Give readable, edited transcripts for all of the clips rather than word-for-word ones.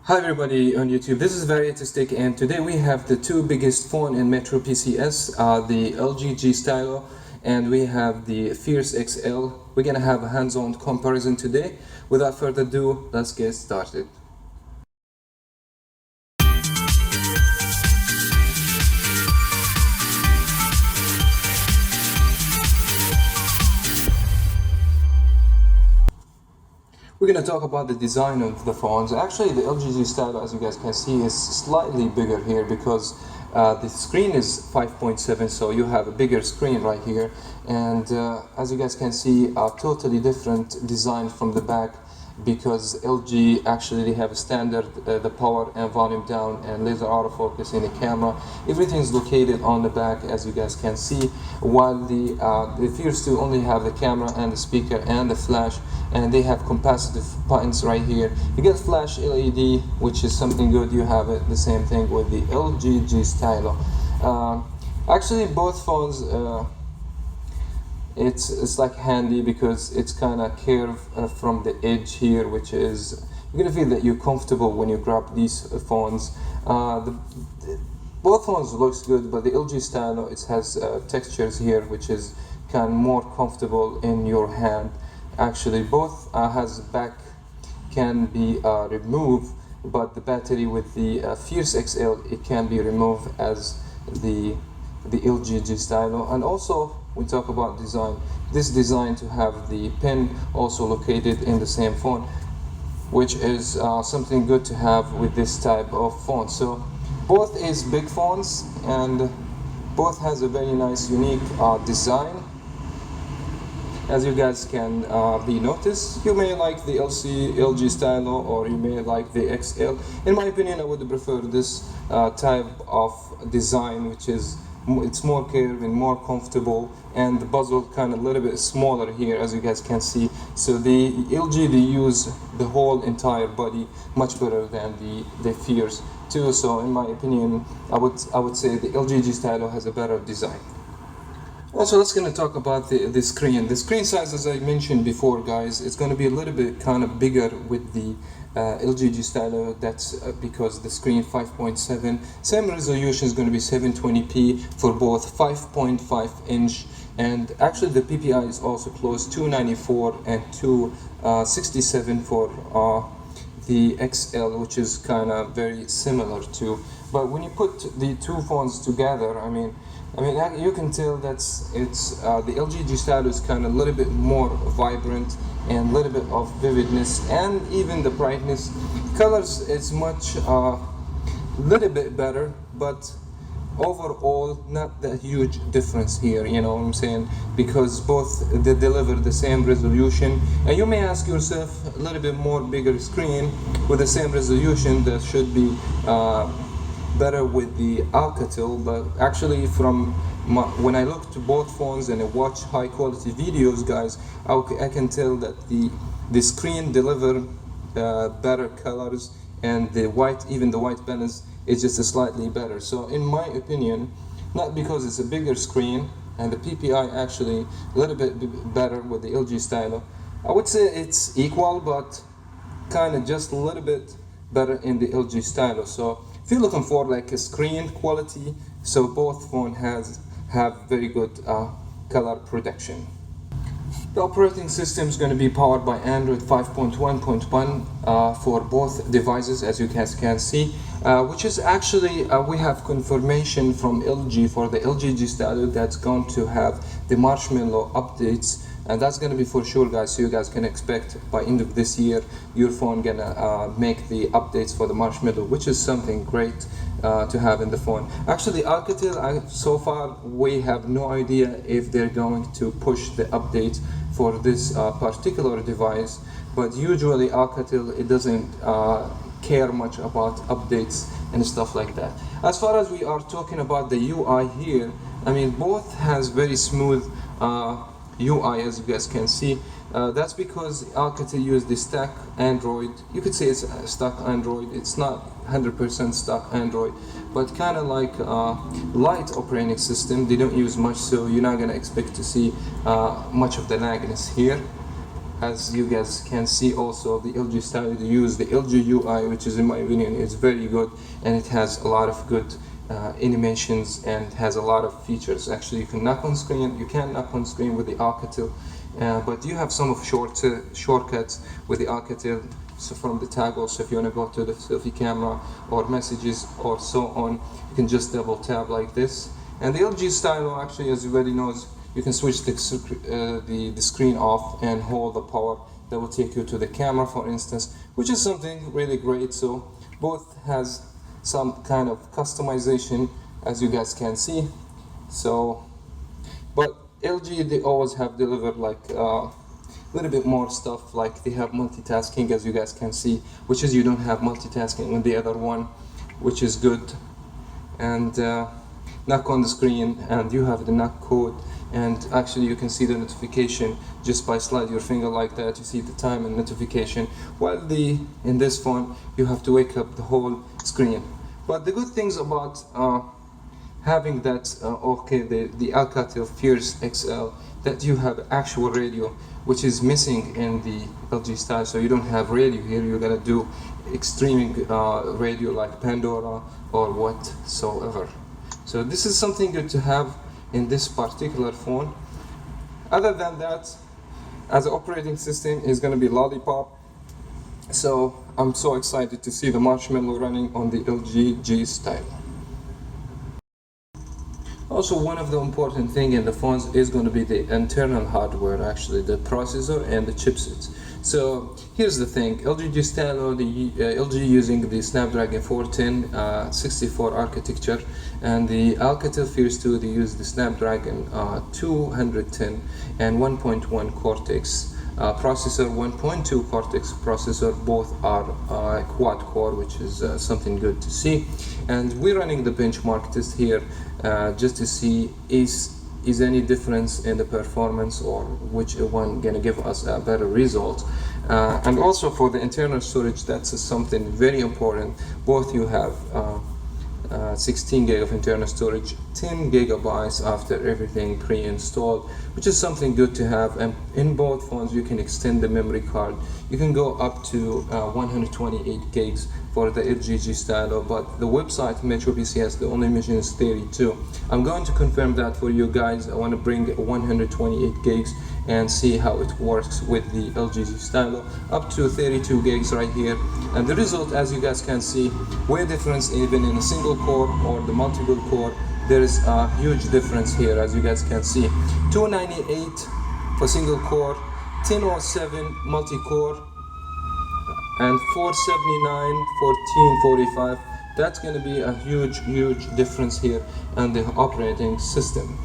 Hi everybody on YouTube, this is Variatistic and today we have the two biggest phone in Metro PCS, the LG G Stylo and we have the Fierce XL. We're gonna have a hands-on comparison today. Without further ado, let's get started. We're going to talk about the design of the phones. Actually, the LG G Stylo, as you guys can see, is slightly bigger here because the screen is 5.7, so you have a bigger screen right here. And as you guys can see, a totally different design from the back because LG actually they have a standard the power and volume down and laser autofocus in the camera. Everything is located on the back, as you guys can see, while the Fierce 2 only have the camera and the speaker and the flash, and they have capacitive buttons right here. You get flash LED, which is something good. You have it the same thing with the LG G Stylo. Actually, both phones it's like handy because it's kind of curved from the edge here, which is you're gonna feel that you're comfortable when you grab these phones. Both phones looks good, but the LG Stylo it has textures here, which is kind of more comfortable in your hand. Actually, both has back can be removed, but the battery with the Fierce XL it can be removed as the LG G Stylo. And also we talk about design. This design to have the pen also located in the same phone, which is something good to have with this type of phone. So both is big phones and both has a very nice unique design. As you guys can be noticed, you may like the LG Stylo or you may like the XL. In my opinion, I would prefer this type of design, which is it's more curved and more comfortable, and the bezel kind of a little bit smaller here, as you guys can see. So the LG they use the whole entire body much better than the Fierce 2. So in my opinion, I would say the LG G Stylo has a better design. Also, let's gonna talk about the screen. The screen size, as I mentioned before, guys, it's gonna be a little bit kind of bigger with the LG G Stylo. That's because the screen 5.7. Same resolution is gonna be 720p for both 5.5 inch, and actually the PPI is also close, 294 and 267 for the XL, which is kind of very similar to. But when you put the two phones together, I mean, you can tell that the LG G Stylo is kind of a little bit more vibrant and a little bit of vividness, and even the brightness. Colors is much little bit better, but overall not that huge difference here, you know what I'm saying, because both they deliver the same resolution. And you may ask yourself, a little bit more bigger screen with the same resolution, that should be better with the Alcatel. But actually when I look to both phones and I watch high quality videos, guys, I can tell that the screen deliver better colors, and even the white balance is just slightly better. So in my opinion, not because it's a bigger screen and the PPI actually a little bit better with the LG Stylo, I would say it's equal, but kind of just a little bit better in the LG Stylo. So if you're looking for like a screen quality, so both phones have very good color protection. The operating system is going to be powered by Android 5.1.1 for both devices, as you guys can see, which is actually we have confirmation from LG for the LG G Stylo that's going to have the Marshmallow updates, and that's going to be for sure, guys. So you guys can expect by end of this year your phone gonna make the updates for the Marshmallow, which is something great to have in the phone. Actually, Alcatel, so far we have no idea if they're going to push the update for this particular device, but usually Alcatel it doesn't care much about updates and stuff like that. As far as we are talking about the UI here, I mean, both has very smooth UI, as you guys can see. That's because Alcatel used the stock Android. You could say it's a stock Android. It's not 100% stock Android, but kind of like light operating system. They don't use much, so you're not gonna expect to see much of the lagness here. as you guys can see also, the LG Stylo, they use the LG UI, which is in my opinion is very good, and it has a lot of good animations and has a lot of features. Actually, you can knock on screen, you can knock on screen with the Alcatel, but you have some of shortcuts with the Alcatel. So from the tag also, if you want to go to the selfie camera or messages or so on, you can just double tap like this. And the LG Stylo, actually, as everybody knows, you can switch the screen off and hold the power. That will take you to the camera, for instance, which is something really great. So both has some kind of customization, as you guys can see. So, but LG, they always have delivered like a little bit more stuff, like they have multitasking, as you guys can see, which is you don't have multitasking with the other one, which is good. And knock on the screen and you have the knock code, and actually you can see the notification just by slide your finger like that. You see the time and notification, while in this phone you have to wake up the whole screen. But the good things about having that the Alcatel Fierce XL, that you have actual radio, which is missing in the LG Style. So you don't have radio here, you're gonna do streaming radio like Pandora or whatsoever. So this is something good to have in this particular phone. Other than that, as an operating system, is going to be Lollipop. So I'm so excited to see the Marshmallow running on the LG G Stylo. Also, one of the important things in the phones is going to be the internal hardware, actually the processor and the chipsets. So here's the thing, LG G Stylo, the LG using the Snapdragon 410 64 architecture, and the Alcatel Fierce 2, they use the Snapdragon 210 and 1.1 Cortex processor, 1.2 Cortex processor. Both are quad core, which is something good to see. And we're running the benchmark test here just to see is any difference in the performance, or which one gonna give us a better result. And also for the internal storage, that's something very important. Both you have 16 gig of internal storage, 10 gigabytes after everything pre-installed, which is something good to have. And in both phones you can extend the memory card. You can go up to 128 gigs for the LG G Stylo, but the website Metro PCS, the only mention is 32. I'm going to confirm that for you guys. I want to bring 128 gigs and see how it works with the LG G Stylo, up to 32 gigs right here. And the result, as you guys can see, way difference even in a single core or the multiple core. There is a huge difference here, as you guys can see. 298 for single core, 1007 multi-core, and 479 for 1045. That's going to be a huge difference here on the operating system.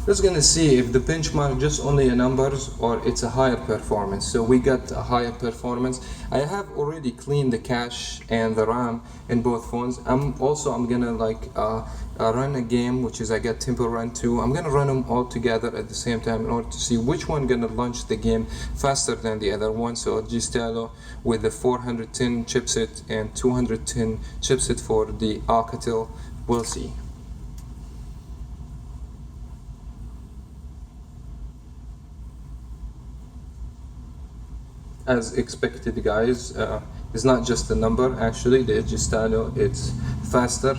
Let's gonna see if the benchmark just only a numbers or it's a higher performance. So we got a higher performance. I have already cleaned the cache and the RAM in both phones. I'm gonna like run a game, which is I got Temple Run 2. I'm gonna run them all together at the same time in order to see which one gonna launch the game faster than the other one. So G Stylo with the 410 chipset and 210 chipset for the Alcatel. We'll see. As expected, guys, it's not just a number. Actually, the LG Stylo, it's faster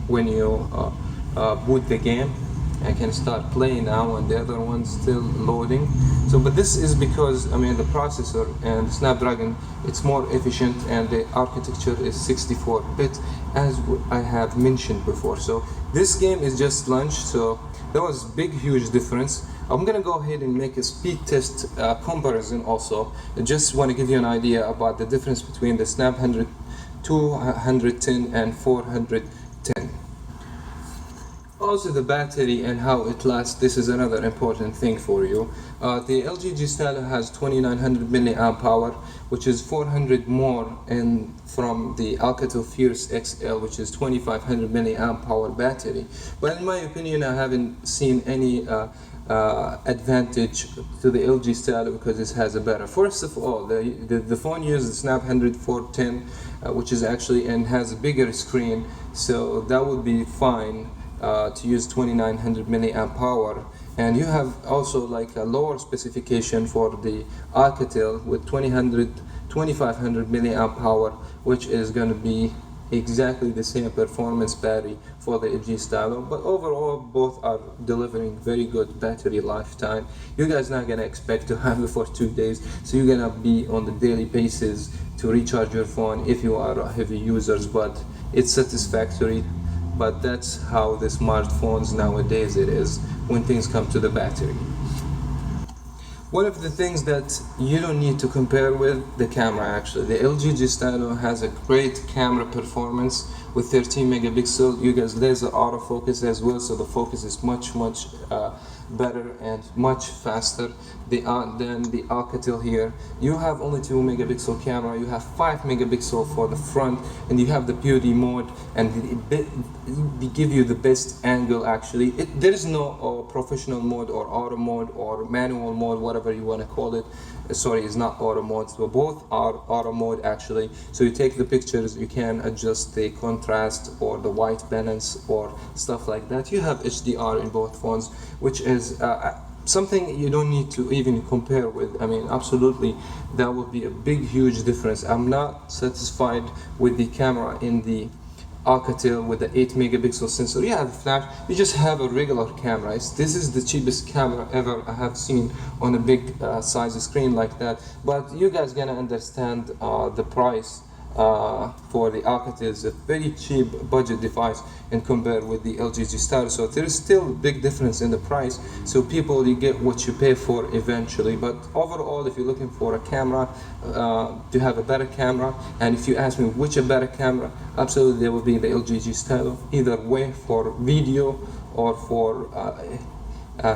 when you boot the game. I can start playing now, and the other one's still loading. So, but this is because the processor and Snapdragon, it's more efficient, and the architecture is 64-bit, as I have mentioned before. So this game is just launched, so there was huge difference. I'm gonna go ahead and make a speed test comparison also. I just want to give you an idea about the difference between the Snap 210 and 410. Also the battery and how it lasts, this is another important thing for you. The LG G Stylo has 2900 milliamp power, which is 400 more from the Alcatel Fierce XL, which is 2500 milliamp power battery. But in my opinion, I haven't seen any advantage to the LG Stylo because it has a better. First of all, the phone uses Snap 410, which is actually and has a bigger screen, so that would be fine to use 2900 milliamp power. And you have also like a lower specification for the Alcatel with 2500 milliamp power, which is going to be exactly the same performance battery for the LG Stylo, but overall both are delivering very good battery lifetime. You guys not gonna expect to have it for 2 days, so you're gonna be on the daily basis to recharge your phone if you are a heavy users, but it's satisfactory. But that's how the smartphones nowadays it is when things come to the battery. One of the things that you don't need to compare with the camera actually. The LG G Stylo has a great camera performance with 13 megapixel. You guys laser autofocus as well, so the focus is much better and much faster than the Alcatel here. You have only 2 megapixel camera, you have 5 megapixel for the front, and you have the beauty mode, and they give you the best angle actually. There is no professional mode or auto mode or manual mode, whatever you want to call it. Sorry, it's not auto mode, so both are auto mode actually. So you take the pictures, you can adjust the contrast or the white balance or stuff like that. You have HDR in both phones, which is something you don't need to even compare with. I mean, absolutely, that would be a big, huge difference. I'm not satisfied with the camera in the Alcatel with the 8 megapixel sensor. You have flash, you just have a regular camera. This is the cheapest camera ever I have seen on a big size screen like that. But you guys gonna understand the price for the Alcatel is a very cheap budget device and compared with the LG G Stylo. So there is still a big difference in the price. So people, you get what you pay for eventually. But overall, if you're looking for a camera, to have a better camera, and if you ask me which a better camera, absolutely there will be the LG G Stylo. Either way, for video or for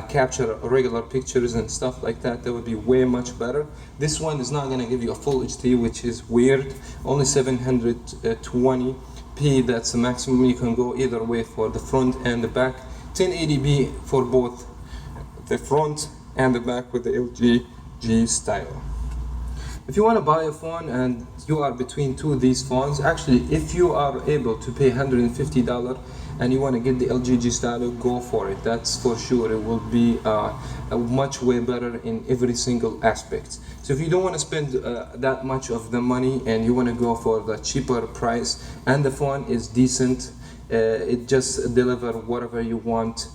capture regular pictures and stuff like that, that would be way much better. This one is not going to give you a full HD, which is weird. Only 720p, that's the maximum you can go either way for the front and the back. 1080p for both the front and the back with the LG G Stylo. If you want to buy a phone and you are between two of these phones, actually if you are able to pay $150 and you want to get the LG G Stylo, go for it. That's for sure. It will be much way better in every single aspect. So if you don't want to spend that much of the money and you want to go for the cheaper price and the phone is decent, it just deliver whatever you want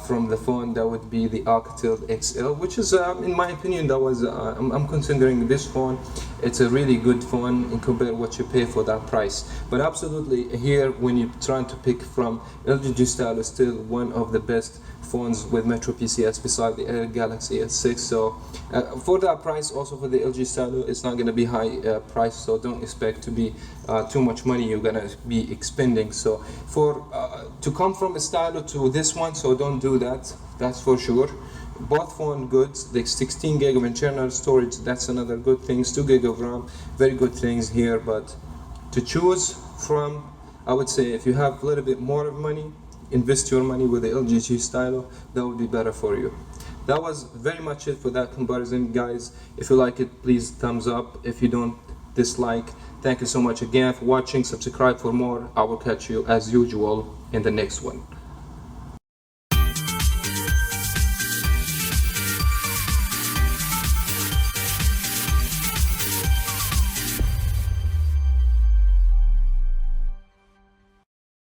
from the phone, that would be the Alcatel XL, which is in my opinion, that was I'm considering this phone, it's a really good phone in compared to what you pay for that price. But absolutely here, when you're trying to pick from, LG G Stylo is still one of the best phones with Metro PCS beside the Galaxy S6. So for that price, also for the LG Stylo, it's not going to be high price, so don't expect to be too much money you're going to be expending. So for to come from a Stylo to this one, so don't do that, that's for sure. Both phone goods, the 16 gig of internal storage, that's another good things, 2 gig of RAM, very good things here. But to choose from, I would say if you have a little bit more of money, invest your money with the LG G Stylo, that would be better for you. That was very much it for that comparison, guys. If you like it, please thumbs up. If you don't, dislike. Thank you so much again for watching. Subscribe for more. I will catch you as usual in the next one.